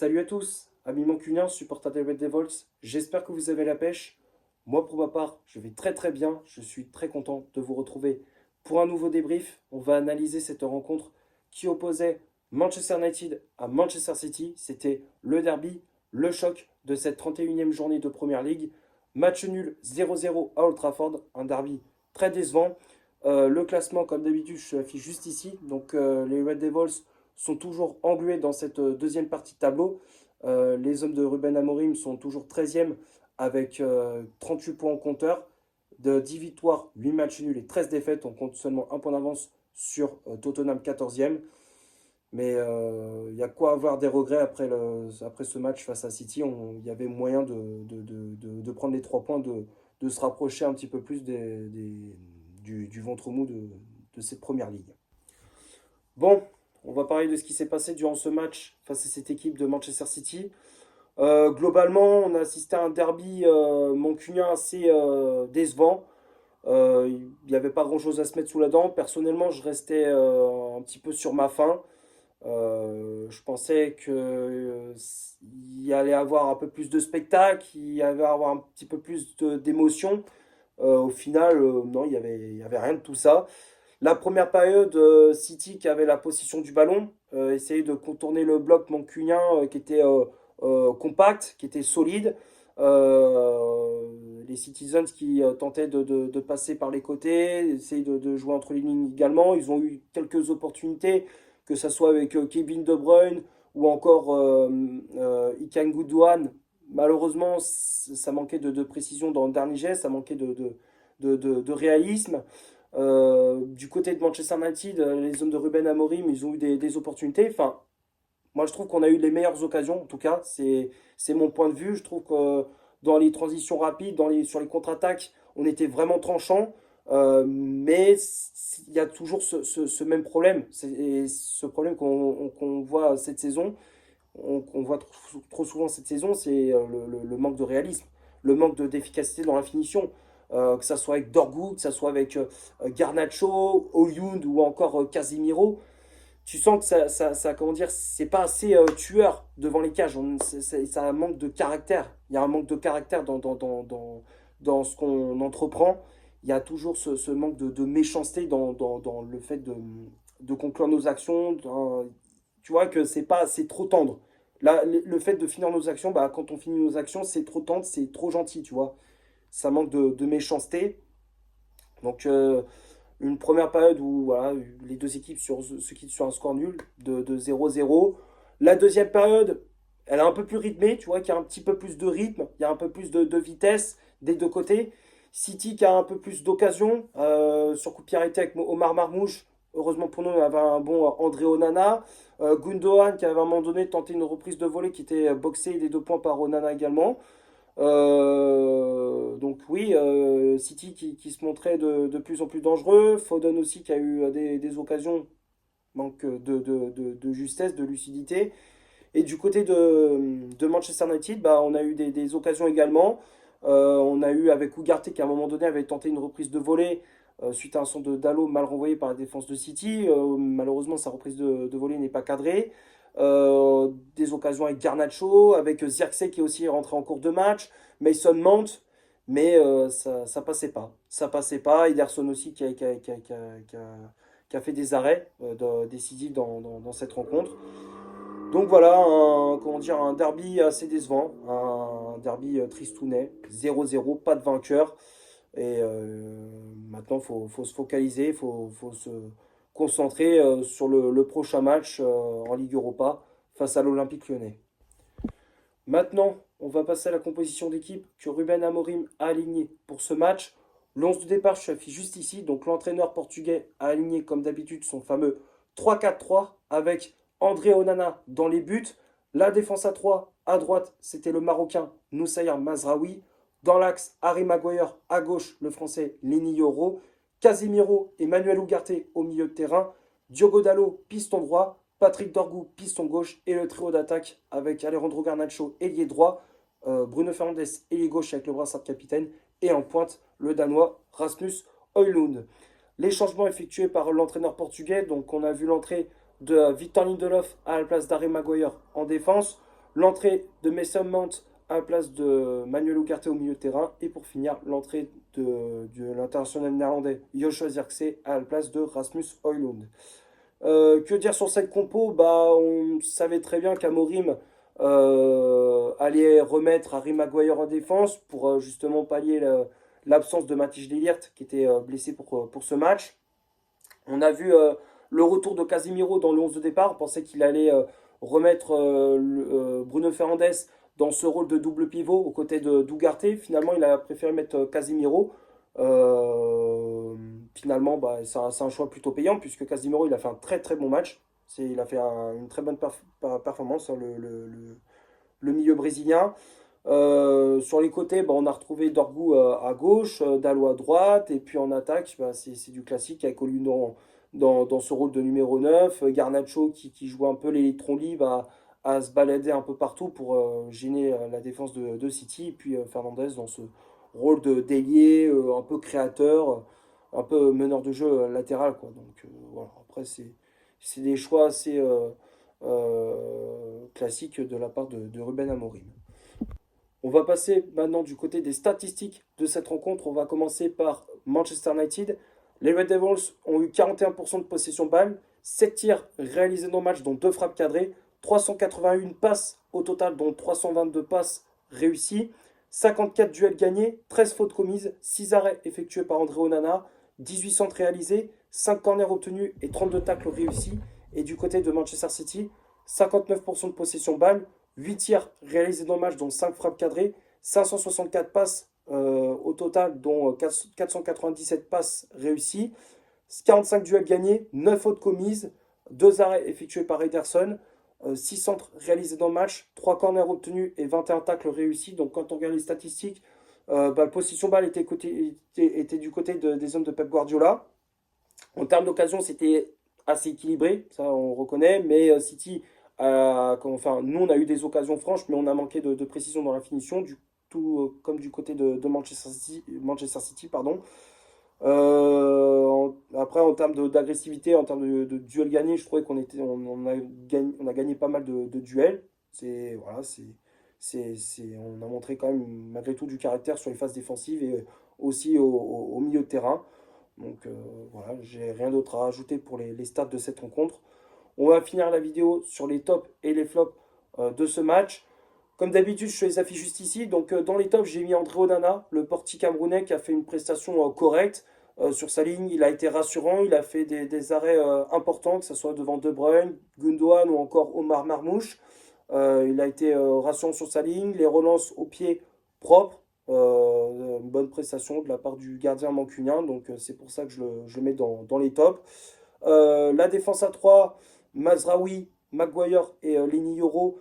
Salut à tous, amis mancuniens, supporters des Red Devils, j'espère que vous avez la pêche. Moi pour ma part, je vais très très bien, je suis très content de vous retrouver pour un nouveau débrief. On va analyser cette rencontre qui opposait Manchester United à Manchester City. C'était le derby, le choc de cette 31e journée de Première League. Match nul 0-0 à Old Trafford, un derby très décevant. Le classement, comme d'habitude, je l'affiche juste ici. Donc les Red Devils sont toujours englués dans cette deuxième partie de tableau. Les hommes de Ruben Amorim sont toujours 13e avec 38 points en compteur, de 10 victoires, 8 matchs nuls et 13 défaites. On compte seulement un point d'avance sur Tottenham 14e. Mais il y a quoi avoir des regrets après ce match face à City. Il y avait moyen de prendre les 3 points, de se rapprocher un petit peu plus du ventre mou de cette première ligue. Bon, on va parler de ce qui s'est passé durant ce match face à cette équipe de Manchester City. Globalement, on a assisté à un derby mancunien assez décevant. Il n'y avait pas grand-chose à se mettre sous la dent. Personnellement, je restais un petit peu sur ma faim. Je pensais qu'il y allait avoir un peu plus de spectacle, il y allait avoir un petit peu plus d'émotion. Au final, non, il y avait rien de tout ça. La première période, City qui avait la possession du ballon, essayait de contourner le bloc mancunien qui était compact, qui était solide. Les Citizens qui tentaient de passer par les côtés, essayaient de jouer entre les lignes également. Ils ont eu quelques opportunités, que ce soit avec Kevin De Bruyne ou encore Ilkay Gundogan. Malheureusement, ça manquait de précision dans le dernier geste, ça manquait de réalisme. Du côté de Manchester United, les hommes de Ruben Amorim, ils ont eu des opportunités. Enfin, moi, je trouve qu'on a eu les meilleures occasions. En tout cas, c'est mon point de vue. Je trouve que dans les transitions rapides, sur les contre-attaques, on était vraiment tranchant. Mais il y a toujours ce même problème. Et ce problème qu'on voit cette saison, qu'on voit trop souvent cette saison, c'est le manque de réalisme, le manque d'efficacité dans la finition. Que ça soit avec Dorgu, que ça soit avec Garnacho, Oyund ou encore Casemiro, tu sens que comment dire, c'est pas assez tueur devant les cages. Ça manque de caractère. Il y a un manque de caractère dans ce qu'on entreprend. Il y a toujours ce manque de méchanceté dans le fait de conclure nos actions. Tu vois que c'est trop tendre. Là, le fait de finir nos actions, bah, quand on finit nos actions, c'est trop tendre, c'est trop gentil, tu vois. Ça manque de méchanceté. Donc, une première période où voilà, les deux équipes se quittent sur un score nul de 0-0. La deuxième période, elle est un peu plus rythmée, tu vois, qu'il y a un petit peu plus de rythme, il y a un peu plus de vitesse des deux côtés. City qui a un peu plus d'occasion sur coup de pied arrêté avec Omar Marmouche. Heureusement pour nous, on avait un bon André Onana. Gundogan qui avait à un moment donné tenté une reprise de volée qui était boxée des 2 points par Onana également. Donc oui, City qui se montrait de plus en plus dangereux. Foden aussi qui a eu des occasions, manque de justesse, de lucidité. Et du côté de Manchester United, bah, on a eu des occasions également. On a eu avec Ugarte qui à un moment donné avait tenté une reprise de volée suite à un centre de Dalot mal renvoyé par la défense de City. Malheureusement, sa reprise de volée n'est pas cadrée. Des occasions avec Garnacho, avec Zirkzee qui est aussi rentré en cours de match, Mason Mount, mais ça passait pas. Ça passait pas. Ederson aussi qui a fait des arrêts décisifs dans cette rencontre. Donc voilà, comment dire, un derby assez décevant, un derby tristounet, 0-0, pas de vainqueur. Et maintenant, faut se focaliser, faut se concentrer sur le prochain match en Ligue Europa face à l'Olympique Lyonnais. Maintenant, on va passer à la composition d'équipe que Ruben Amorim a alignée pour ce match. L'11 de départ, je affiche juste ici. Donc l'entraîneur portugais a aligné comme d'habitude son fameux 3-4-3 avec André Onana dans les buts. La défense à 3, à droite, c'était le Marocain Noussair Mazraoui. Dans l'axe, Harry Maguire, à gauche, le Français Lenny Yoro. Casemiro et Manuel Ugarte au milieu de terrain. Diogo Dalot, piston droit. Patrick Dorgu, piston gauche. Et le trio d'attaque avec Alejandro Garnacho, ailier droit. Bruno Fernandes, ailier gauche avec le brassard de capitaine. Et en pointe, le Danois Rasmus Højlund. Les changements effectués par l'entraîneur portugais. Donc on a vu l'entrée de Victor Lindelof à la place d'Harry Maguire en défense. L'entrée de Mason Mount à la place de Manuel Ugarte au milieu de terrain. Et pour finir, l'entrée de l'international néerlandais Joshua Zirkzee à la place de Rasmus Højlund. Que dire sur cette compo? Bah, on savait très bien qu'Amorim allait remettre Harry Maguire en défense pour justement pallier l'absence de Matthijs de Ligt qui était blessé pour ce match. On a vu le retour de Casemiro dans le 11 de départ. On pensait qu'il allait remettre Bruno Fernandes dans ce rôle de double pivot aux côtés de d'Ugarte. Finalement, il a préféré mettre Casemiro. Finalement, bah, c'est un choix plutôt payant puisque Casemiro il a fait un très très bon match. Il a fait une très bonne performance, hein, le milieu brésilien. Sur les côtés, bah, on a retrouvé Dorgu à gauche, Dalot à droite, et puis en attaque, bah, c'est du classique avec Olune dans ce rôle de numéro 9, Garnacho qui joue un peu l'électron libre à se balader un peu partout pour gêner la défense de City, et puis Fernandez dans ce rôle de d'ailier, un peu créateur, un peu meneur de jeu latéral, quoi. Donc voilà, après c'est des choix assez classiques de la part de Ruben Amorim. On va passer maintenant du côté des statistiques de cette rencontre. On va commencer par Manchester United. Les Red Devils ont eu 41% de possession balle, 7 tirs réalisés dans le match, dont 2 frappes cadrées, 381 passes au total, dont 322 passes réussies, 54 duels gagnés, 13 fautes commises, 6 arrêts effectués par André Onana, 18 centres réalisés, 5 corners obtenus et 32 tacles réussis. Et du côté de Manchester City, 59% de possession balle, 8 tirs réalisés dans le match, dont 5 frappes cadrées, 564 passes au total, dont 497 passes réussies, 45 duels gagnés, 9 fautes commises, 2 arrêts effectués par Ederson, 6 centres réalisés dans le match, 3 corners obtenus et 21 tacles réussis. Donc quand on regarde les statistiques, la possession balle était du côté des hommes de Pep Guardiola. En termes d'occasion, c'était assez équilibré, ça on reconnaît, mais City, enfin, nous on a eu des occasions franches, mais on a manqué de précision dans la finition, comme du côté de Manchester City, pardon. Après, en termes d'agressivité, en termes de duels gagnés, je trouvais on a gagné pas mal de duels. Voilà, on a montré quand même malgré tout du caractère sur les phases défensives et aussi au milieu de terrain. Donc voilà, j'ai rien d'autre à rajouter pour les stats de cette rencontre. On va finir la vidéo sur les tops et les flops de ce match. Comme d'habitude, je les affiche juste ici. Donc dans les tops, j'ai mis André Onana, le portier camerounais qui a fait une prestation correcte sur sa ligne. Il a été rassurant, il a fait des arrêts importants, que ce soit devant De Bruyne, Gundogan ou encore Omar Marmouche. Il a été rassurant sur sa ligne, les relances au pied propres. Une bonne prestation de la part du gardien mancunien, donc c'est pour ça que je le mets dans les tops. La défense à 3, Mazraoui, Maguire et Leny Yoro,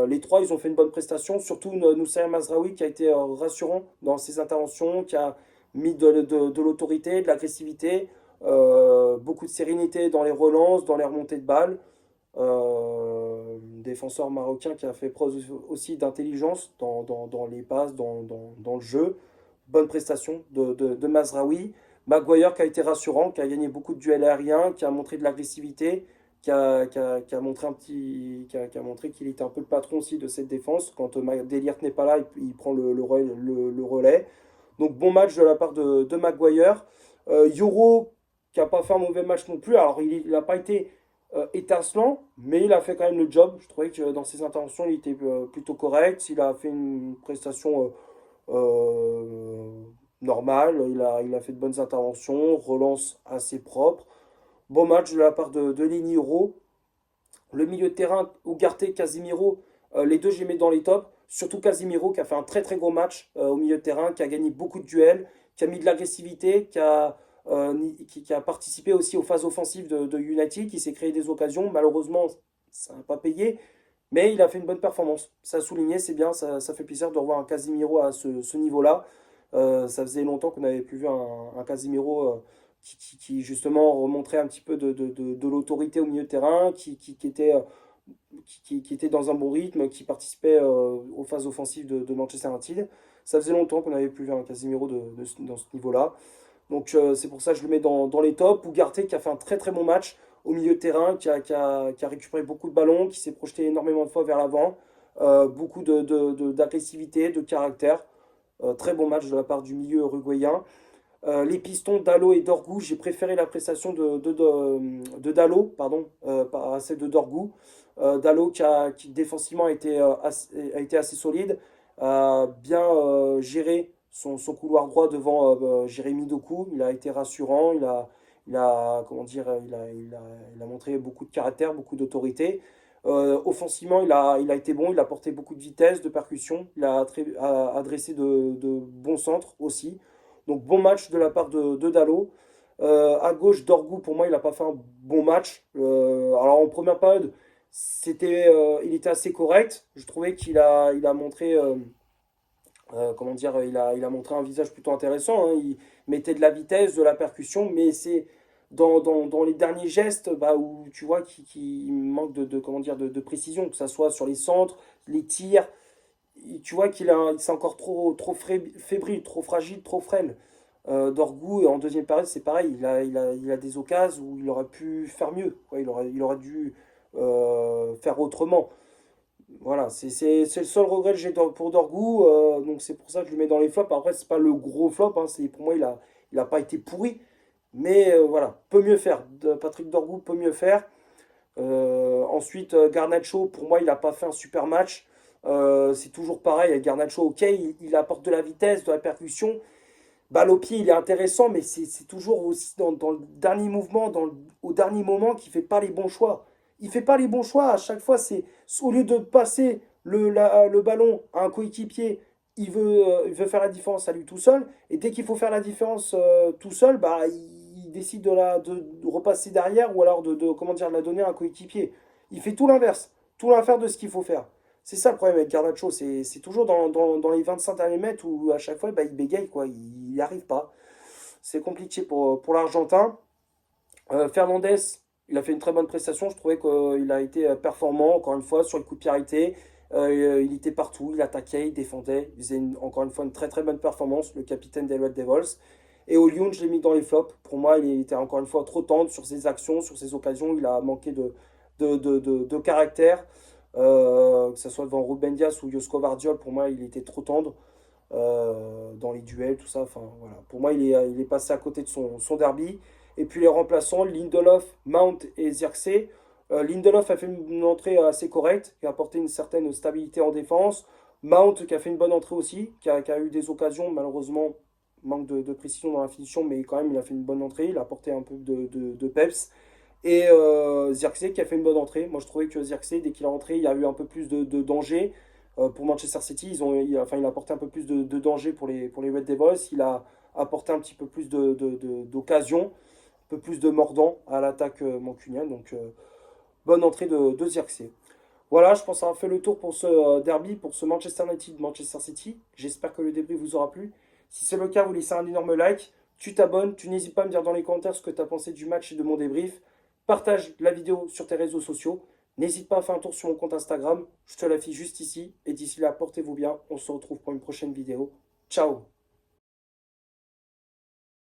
les trois ils ont fait une bonne prestation, surtout Noussair Mazraoui qui a été rassurant dans ses interventions, qui a mis de l'autorité, de l'agressivité, beaucoup de sérénité dans les relances, dans les remontées de balles. Défenseur marocain qui a fait preuve aussi d'intelligence dans les passes, dans le jeu. Bonne prestation de Mazraoui. Maguire qui a été rassurant, qui a gagné beaucoup de duels aériens, qui a montré de l'agressivité, qui a montré qui a montré qu'il était un peu le patron aussi de cette défense. Quand De Ligt n'est pas là, il prend le relais. Donc bon match de la part de Maguire. Yoro qui n'a pas fait un mauvais match non plus. Alors il n'a pas été étincelant, mais il a fait quand même le job. Je trouvais que dans ses interventions, il était plutôt correct. Il a fait une prestation normale. Il a fait de bonnes interventions, relance assez propre. Bon match de la part de Leny Yoro. Le milieu de terrain, Ugarte, Casemiro, les deux, je les mets dans les tops. Surtout Casemiro qui a fait un très très gros match au milieu de terrain, qui a gagné beaucoup de duels, qui a mis de l'agressivité, qui a participé aussi aux phases offensives de United, qui s'est créé des occasions. Malheureusement, ça n'a pas payé, mais il a fait une bonne performance. Ça a souligné, c'est bien, ça fait plaisir de revoir un Casemiro à ce niveau-là. Ça faisait longtemps qu'on n'avait plus vu un Casemiro qui, justement remontrait un petit peu de l'autorité au milieu de terrain, qui était dans un bon rythme, qui participait aux phases offensives de Manchester United. Ça faisait longtemps qu'on n'avait plus vu un Casemiro dans ce niveau-là. Donc c'est pour ça que je le mets dans les tops. Ugarte qui a fait un très très bon match au milieu de terrain, qui a récupéré beaucoup de ballons, qui s'est projeté énormément de fois vers l'avant. beaucoup d'agressivité, de caractère. Très bon match de la part du milieu uruguayen. Les Pistons, Dalot et Dorgu, j'ai préféré la prestation de Dalot, pardon, à celle de Dorgu. Dalot qui défensivement a été assez solide, a bien géré son couloir droit devant Jérémy Doku. Il a été rassurant, comment dire, il a montré beaucoup de caractère, beaucoup d'autorité. Offensivement, il a été bon, il a porté beaucoup de vitesse, de percussion, a adressé de bons centres aussi. Donc bon match de la part de Dalot. À gauche, Dorgu, pour moi, il n'a pas fait un bon match. Alors en première période, il était assez correct. Je trouvais il a montré, comment dire, il a montré un visage plutôt intéressant, hein. Il mettait de la vitesse, de la percussion, mais c'est dans les derniers gestes bah, où tu vois qu'il manque comment dire, de précision, que ce soit sur les centres, les tirs. Tu vois c'est encore trop fébrile, trop fragile, trop frêle. Dorgu, en deuxième période, c'est pareil. Il a des occasions où il aurait pu faire mieux, quoi. Il aurait dû faire autrement. Voilà, c'est le seul regret que j'ai pour Dorgu. Donc c'est pour ça que je le mets dans les flops. Après, c'est pas le gros flop, hein. Pour moi, il a pas été pourri. Mais voilà, peut mieux faire. Patrick Dorgu peut mieux faire. Ensuite, Garnacho, pour moi, il n'a pas fait un super match. C'est toujours pareil avec Garnacho, ok, il apporte de la vitesse, de la percussion. Balle au pied, il est intéressant, mais c'est toujours aussi dans le dernier mouvement, au dernier moment, qu'il ne fait pas les bons choix. Il ne fait pas les bons choix. À chaque fois, c'est au lieu de passer le ballon à un coéquipier, il veut faire la différence à lui tout seul. Et dès qu'il faut faire la différence tout seul, bah, il décide de repasser derrière ou alors comment dire, de la donner à un coéquipier. Il fait tout l'inverse de ce qu'il faut faire. C'est ça le problème avec Garnacho, c'est toujours dans les 25 derniers mètres où à chaque fois bah, il bégaye, quoi, il n'y arrive pas. C'est compliqué pour l'Argentin. Fernandez, il a fait une très bonne prestation, je trouvais qu'il a été performant, encore une fois, sur le coup de pied arrêté. Il était partout, il attaquait, il défendait, il faisait encore une fois une très très bonne performance, le capitaine des Red Devils. Et au Lyon, je l'ai mis dans les flops. Pour moi, il était encore une fois trop tendre sur ses actions, sur ses occasions. Il a manqué de caractère. Que ce soit devant Ruben Dias ou Josko Vardiol, pour moi, il était trop tendre dans les duels, tout ça. Enfin, voilà. Pour moi, il est passé à côté de son derby. Et puis les remplaçants, Lindelof, Mount et Zirkzee. Lindelof a fait une entrée assez correcte, qui a apporté une certaine stabilité en défense. Mount qui a fait une bonne entrée aussi, qui a eu des occasions, malheureusement, manque de précision dans la finition, mais quand même, il a fait une bonne entrée, il a apporté un peu de peps. Et Zirkzee qui a fait une bonne entrée. Moi, je trouvais que Zirkzee, dès qu'il est rentré, il y a eu un peu plus de danger. Pour Manchester City, il a apporté un peu plus de danger pour les Red Devils. Il a apporté un petit peu plus d'occasion, un peu plus de mordant à l'attaque mancunienne. Donc, bonne entrée de Zirkzee. Voilà, je pense avoir fait le tour pour ce derby, pour ce Manchester United-Manchester City. J'espère que le débrief vous aura plu. Si c'est le cas, vous laissez un énorme like. Tu t'abonnes, tu n'hésites pas à me dire dans les commentaires ce que tu as pensé du match et de mon débrief. Partage la vidéo sur tes réseaux sociaux. N'hésite pas à faire un tour sur mon compte Instagram. Je te l'affiche juste ici. Et d'ici là, portez-vous bien. On se retrouve pour une prochaine vidéo. Ciao!